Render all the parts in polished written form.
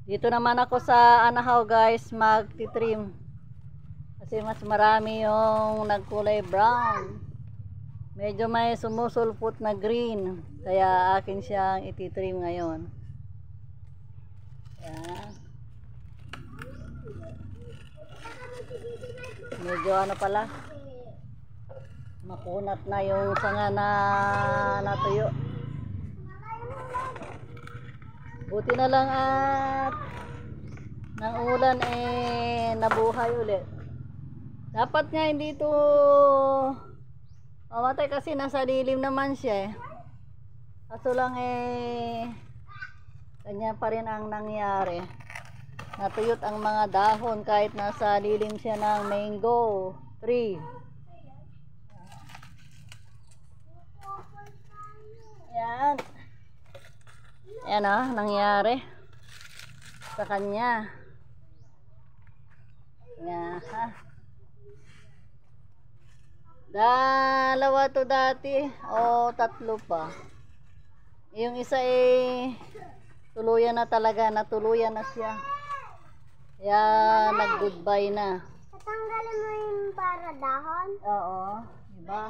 Dito naman ako sa anahaw guys, magtitrim. Kasi mas marami yung nagkulay brown. Medyo may sumusulpot na green. Kaya akin siyang ititrim ngayon. Yan. Medyo ano pala, makunat na yung sanga na natuyo. Buti na lang at ng ulan nabuhay ulit. Dapat nga hindi ito mamatay kasi nasa lilim naman siya Kaso lang kanya pa rin ang nangyari. Natuyot ang mga dahon kahit nasa lilim siya ng mango tree. Yan. Yan nangyari sa kanya. Yan dalawa to dati o tatlo pa. Yung isa tuluyan na talaga, natuluyan na siya. Kaya nag-goodbye na. Tatanggalin mo yung para dahon? Oo, diba?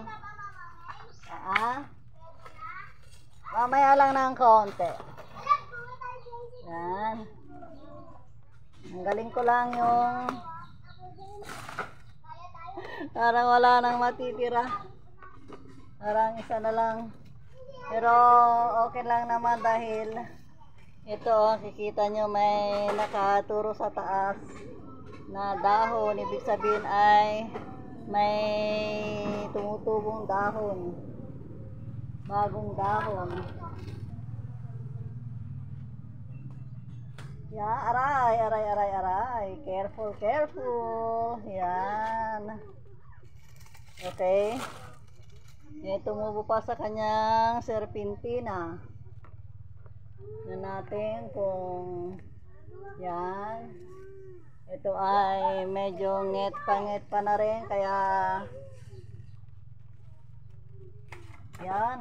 Mamaya lang ng konti. Yan. Ang galing ko lang yung parang wala nang matitira. Parang isa na lang. Pero okay lang naman dahil ito kikita nyo may nakaturo sa taas na dahon. Ibig sabihin ay may tumutubong dahon. Bagong dahon. Yan, aray. Careful. Yan. Okay. Tumubo pa sa kanyang serpentina. Yan natin kung yan. Ito ay medyo nget pa na rin. Kaya yan.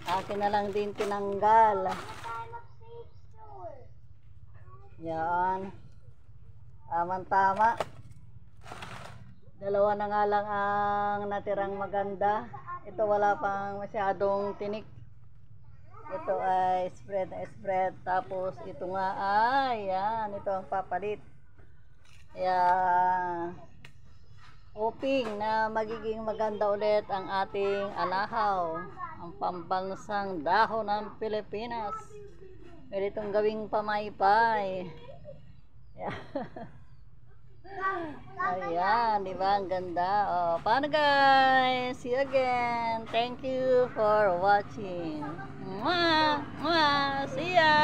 Akin na lang din tinanggal. Yan. Tama. Dalawa na nga lang ang natirang maganda. Ito wala pang masyadong tinik. Ito ay spread. Tapos ito nga ay yan. Ito ang papalit. Kaya hoping na magiging maganda ulit ang ating anahaw. Ang pambansang dahon ng Pilipinas. Pwede itong gawing pamaypay. Ayan, diba? Ang ganda. Paano guys? See you again. Thank you for watching. See ya!